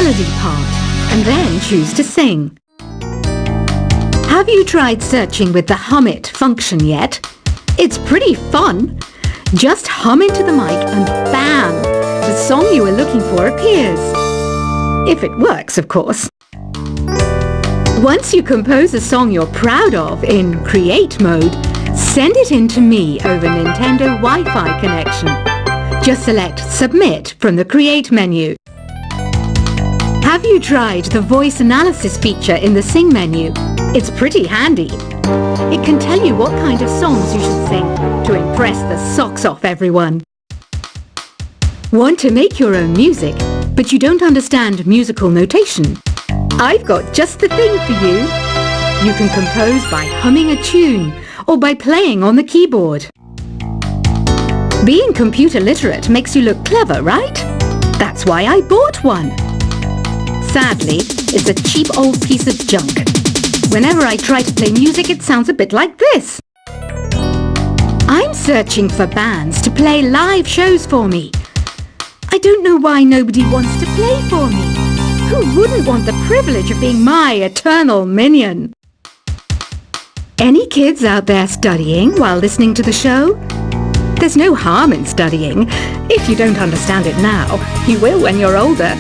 melody part and then choose to sing. Have you tried searching with the Hum It function yet? It's pretty fun. Just hum into the mic and bam! The song you were looking for appears. If it works, of course. Once you compose a song you're proud of in Create mode, send it in to me over Nintendo Wi-Fi connection. Just select Submit from the Create menu. Have you tried the voice analysis feature in the Sing menu? It's pretty handy. It can tell you what kind of songs you should sing to impress the socks off everyone. Want to make your own music, but you don't understand musical notation? I've got just the thing for you. You can compose by humming a tune or by playing on the keyboard. Being computer literate makes you look clever, right? That's why I bought one. Sadly, it's a cheap old piece of junk. Whenever I try to play music, it sounds a bit like this. I'm searching for bands to play live shows for me. I don't know why nobody wants to play for me. Who wouldn't want the privilege of being my eternal minion? Any kids out there studying while listening to the show? There's no harm in studying. If you don't understand it now, you will when you're older.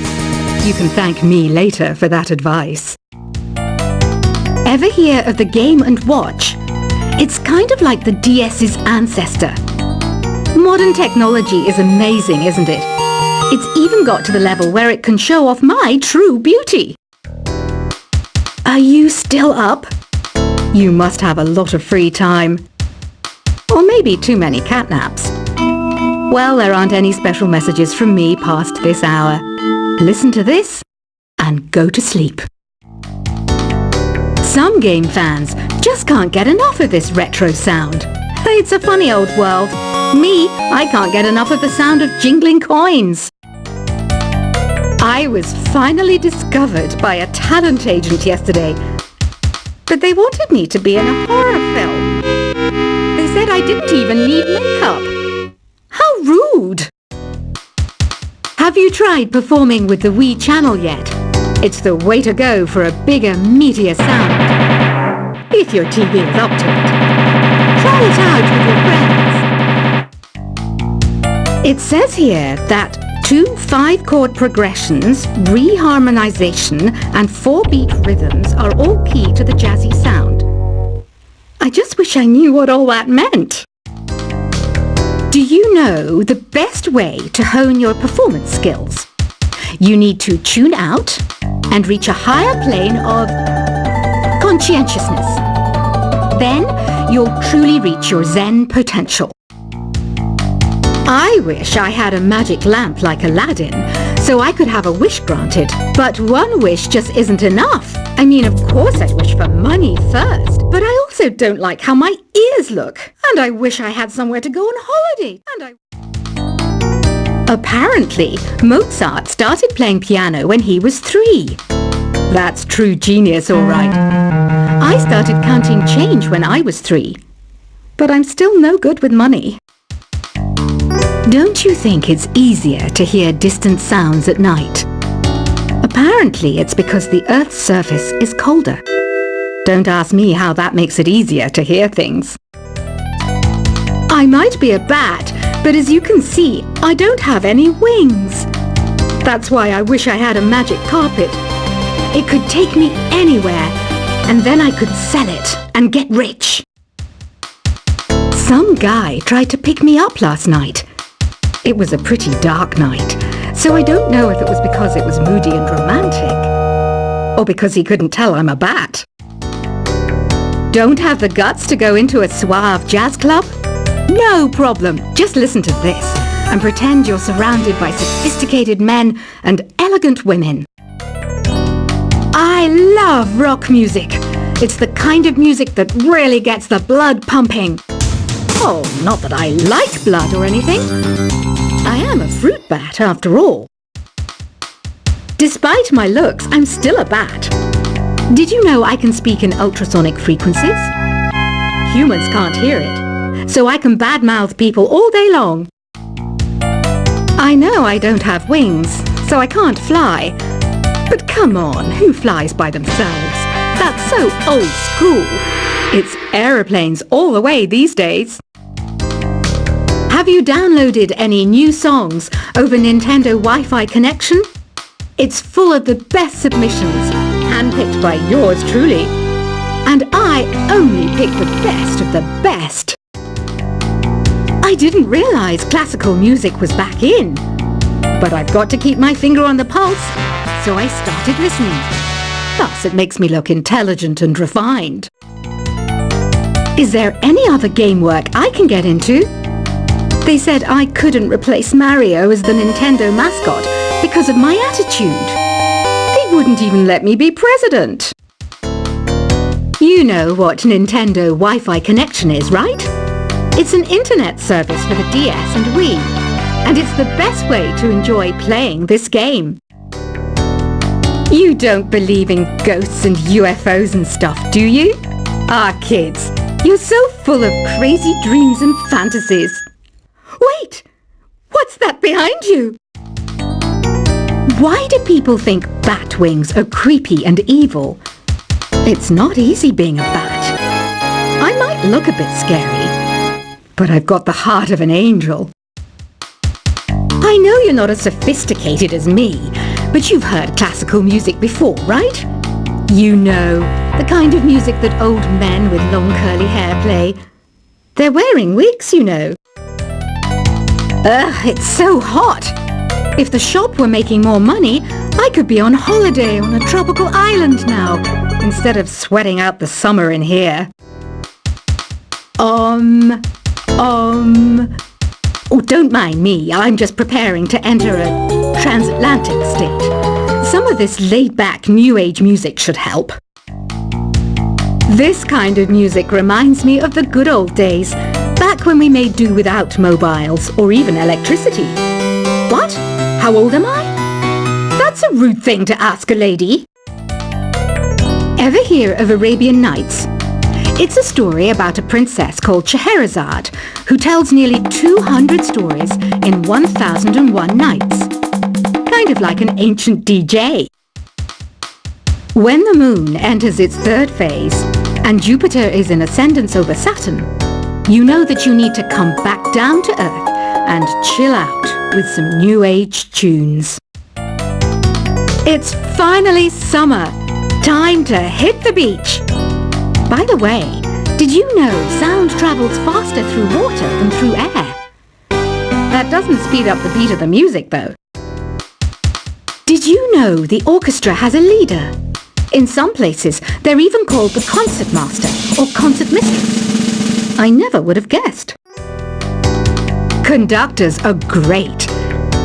You can thank me later for that advice. Ever hear of the Game & Watch? It's kind of like the DS's ancestor. Modern technology is amazing, isn't it? It's even got to the level where it can show off my true beauty. Are you still up? You must have a lot of free time. Or maybe too many catnaps. Well, there aren't any special messages from me past this hour. Listen to this and go to sleep. Some game fans just can't get enough of this retro sound. It's a funny old world. Me, I can't get enough of the sound of jingling coins. I was finally discovered by a talent agent yesterday, but they wanted me to be in a horror film. They said I didn't even need makeup. How rude! Have you tried performing with the Wii channel yet? It's the way to go for a bigger, meatier sound. If your TV is up to it. Try it out with your friends. It says here that 2 5-chord progressions, reharmonization, and 4-beat rhythms are all key to the jazzy sound. I just wish I knew what all that meant. Do you know the best way to hone your performance skills? You need to tune out and reach a higher plane of conscientiousness. Then you'll truly reach your Zen potential. I wish I had a magic lamp like Aladdin, so I could have a wish granted. But one wish just isn't enough. I mean, of course I'd wish for money first, but I also don't like how my ears look. And I wish I had somewhere to go on holiday. Apparently, Mozart started playing piano when he was 3. That's true genius, all right. I started counting change when I was 3. But I'm still no good with money. Don't you think it's easier to hear distant sounds at night? Apparently, it's because the Earth's surface is colder. Don't ask me how that makes it easier to hear things. I might be a bat, but as you can see, I don't have any wings. That's why I wish I had a magic carpet. It could take me anywhere, and then I could sell it and get rich. Some guy tried to pick me up last night. It was a pretty dark night, so I don't know if it was because it was moody and romantic, or because he couldn't tell I'm a bat. Don't have the guts to go into a suave jazz club? No problem. Just listen to this and pretend you're surrounded by sophisticated men and elegant women. I love rock music. It's the kind of music that really gets the blood pumping. Oh, not that I like blood or anything. I am a fruit bat, after all. Despite my looks, I'm still a bat. Did you know I can speak in ultrasonic frequencies? Humans can't hear it, so I can badmouth people all day long. I know I don't have wings, so I can't fly. But come on, who flies by themselves? That's so old school. It's aeroplanes all the way these days. Have you downloaded any new songs over Nintendo Wi-Fi connection? It's full of the best submissions, handpicked by yours truly. And I only pick the best of the best. I didn't realise classical music was back in. But I've got to keep my finger on the pulse, so I started listening. Thus, it makes me look intelligent and refined. Is there any other game work I can get into? They said I couldn't replace Mario as the Nintendo mascot because of my attitude. They wouldn't even let me be president. You know what Nintendo Wi-Fi connection is, right? It's an internet service for the DS and Wii, and it's the best way to enjoy playing this game. You don't believe in ghosts and UFOs and stuff, do you? Ah, kids, you're so full of crazy dreams and fantasies. Wait! What's that behind you? Why do people think bat wings are creepy and evil? It's not easy being a bat. I might look a bit scary, but I've got the heart of an angel. I know you're not as sophisticated as me, but you've heard classical music before, right? You know, the kind of music that old men with long curly hair play. They're wearing wigs, you know. Ugh, it's so hot. If the shop were making more money, I could be on holiday on a tropical island now, instead of sweating out the summer in here. Oh, don't mind me. I'm just preparing to enter a transatlantic state. Some of this laid-back New Age music should help. This kind of music reminds me of the good old days, back when we made do without mobiles or even electricity. What? How old am I? That's a rude thing to ask a lady. Ever hear of Arabian Nights? It's a story about a princess called Scheherazade who tells nearly 200 stories in 1001 nights. Kind of like an ancient DJ. When the moon enters its third phase and Jupiter is in ascendance over Saturn, you know that you need to come back down to Earth and chill out with some New Age tunes. It's finally summer. Time to hit the beach. By the way, did you know sound travels faster through water than through air? That doesn't speed up the beat of the music, though. Did you know the orchestra has a leader? In some places, they're even called the concertmaster or concertmistress. I never would have guessed. Conductors are great.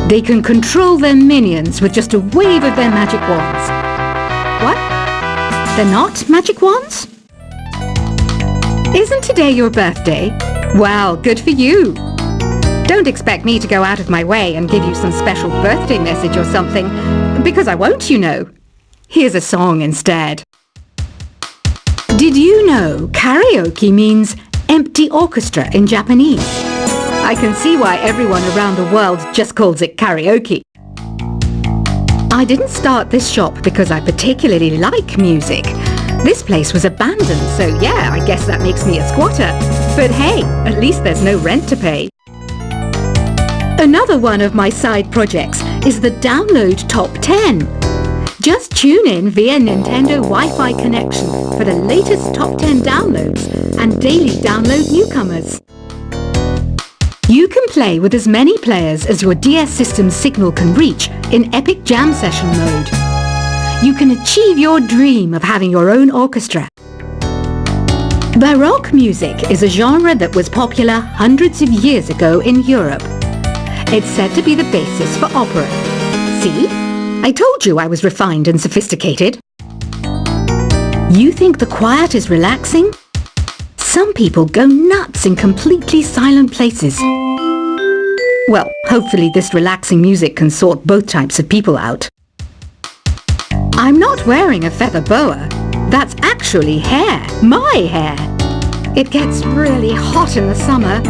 They can control their minions with just a wave of their magic wands. What? They're not magic wands? Isn't today your birthday? Well, good for you. Don't expect me to go out of my way and give you some special birthday message or something, because I won't, you know. Here's a song instead. Did you know karaoke means empty orchestra in Japanese? I can see why everyone around the world just calls it karaoke. I didn't start this shop because I particularly like music. This place was abandoned, so yeah, I guess that makes me a squatter. But hey, at least there's no rent to pay. Another one of my side projects is the Download Top 10. Just tune in via Nintendo Wi-Fi connection for the latest top 10 downloads and daily download newcomers. You can play with as many players as your DS system's signal can reach in Epic Jam Session mode. You can achieve your dream of having your own orchestra. Baroque music is a genre that was popular hundreds of years ago in Europe. It's said to be the basis for opera. See? I told you I was refined and sophisticated. You think the quiet is relaxing? Some people go nuts in completely silent places. Well, hopefully this relaxing music can sort both types of people out. I'm not wearing a feather boa. That's actually hair, my hair. It gets really hot in the summer.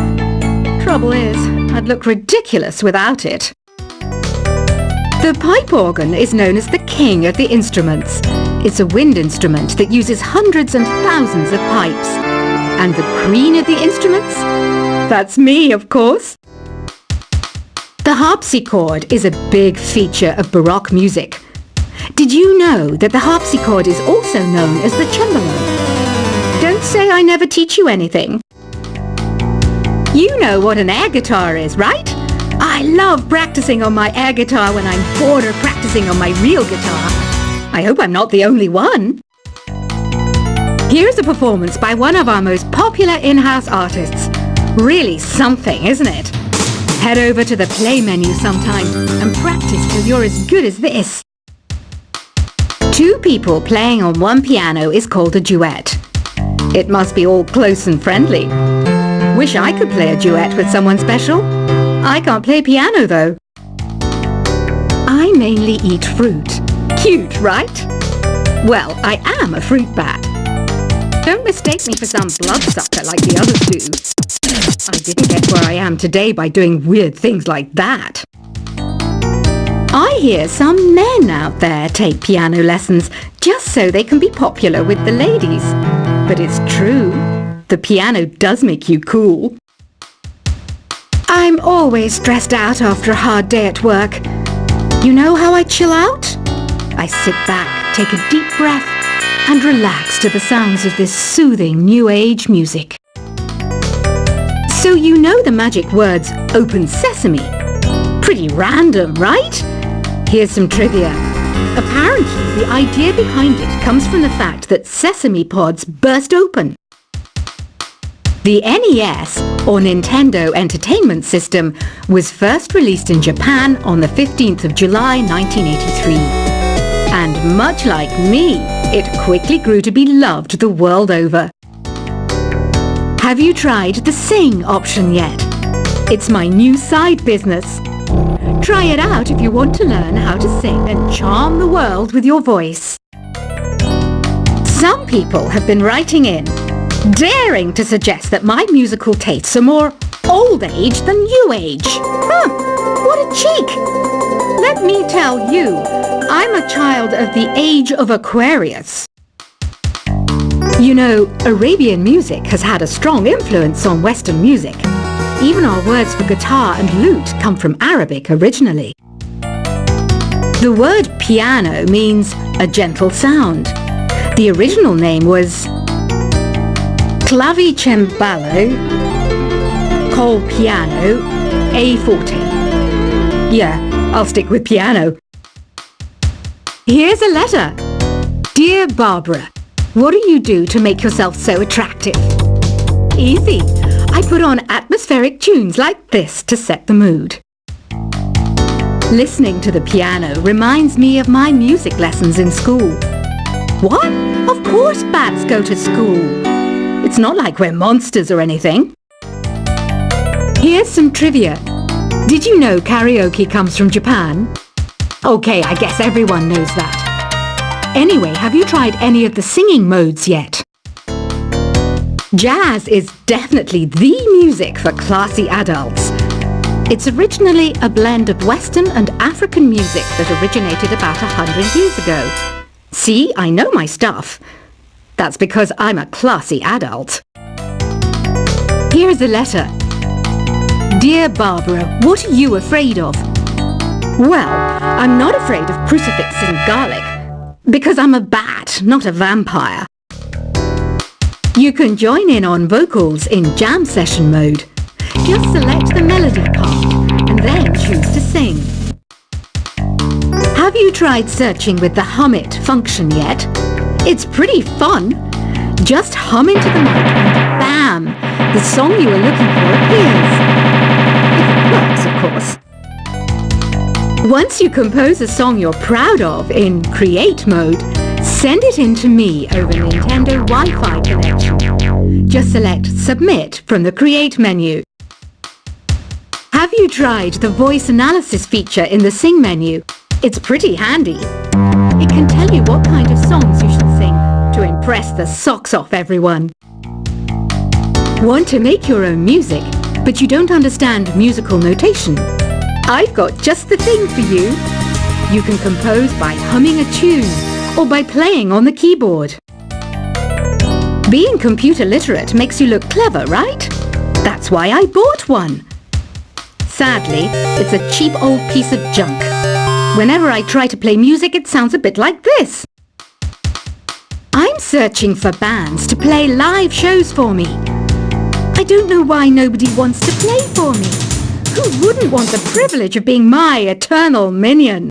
Trouble is, I'd look ridiculous without it. The pipe organ is known as the king of the instruments. It's a wind instrument that uses hundreds and thousands of pipes. And the queen of the instruments? That's me, of course. The harpsichord is a big feature of Baroque music. Did you know that the harpsichord is also known as the cembalo? Don't say I never teach you anything. You know what an air guitar is, right? I love practicing on my air guitar when I'm bored of practicing on my real guitar. I hope I'm not the only one. Here's a performance by one of our most popular in-house artists. Really something, isn't it? Head over to the play menu sometime and practice till you're as good as this. Two people playing on one piano is called a duet. It must be all close and friendly. Wish I could play a duet with someone special. I can't play piano though. I mainly eat fruit. Cute, right? Well, I am a fruit bat. Don't mistake me for some bloodsucker like the others do. I didn't get where I am today by doing weird things like that. I hear some men out there take piano lessons just so they can be popular with the ladies. But it's true. The piano does make you cool. I'm always stressed out after a hard day at work. You know how I chill out? I sit back, take a deep breath, and relax to the sounds of this soothing new age music. So you know the magic words "open sesame." Pretty random, right? Here's some trivia. Apparently, the idea behind it comes from the fact that sesame pods burst open. The NES, or Nintendo Entertainment System, was first released in Japan on the 15th of July 1983. And much like me, it quickly grew to be loved the world over. Have you tried the Sing option yet? It's my new side business. Try it out if you want to learn how to sing and charm the world with your voice. Some people have been writing in, daring to suggest that my musical tastes are more old age than new age. Huh, what a cheek! Let me tell you, I'm a child of the age of Aquarius. You know, Arabian music has had a strong influence on Western music. Even our words for guitar and lute come from Arabic originally. The word piano means a gentle sound. The original name was clavicembalo col piano a forte. Yeah, I'll stick with piano. Here's a letter. Dear Barbara, what do you do to make yourself so attractive? Easy. I put on atmospheric tunes like this to set the mood. Listening to the piano reminds me of my music lessons in school. What? Of course bats go to school. It's not like we're monsters or anything. Here's some trivia. Did you know karaoke comes from Japan? Okay, I guess everyone knows that. Anyway, have you tried any of the singing modes yet? Jazz is definitely the music for classy adults. It's originally a blend of Western and African music that originated about 100 years ago. See, I know my stuff. That's because I'm a classy adult. Here's a letter. Dear Barbara, what are you afraid of? Well, I'm not afraid of crucifix and garlic, because I'm a bat, not a vampire. You can join in on vocals in jam session mode. Just select the melody part and then choose to sing. Have you tried searching with the Hum It function yet? It's pretty fun. Just hum into the mic and bam! The song you were looking for appears. If it works, of course. Once you compose a song you're proud of in Create mode, send it in to me over Nintendo Wi-Fi connection. Just select Submit from the Create menu. Have you tried the voice analysis feature in the Sing menu? It's pretty handy. It can tell you what kind of songs you should sing to impress the socks off everyone. Want to make your own music, but you don't understand musical notation? I've got just the thing for you. You can compose by humming a tune or by playing on the keyboard. Being computer literate makes you look clever, right? That's why I bought one. Sadly, it's a cheap old piece of junk. Whenever I try to play music, it sounds a bit like this. I'm searching for bands to play live shows for me. I don't know why nobody wants to play for me. Who wouldn't want the privilege of being my eternal minion?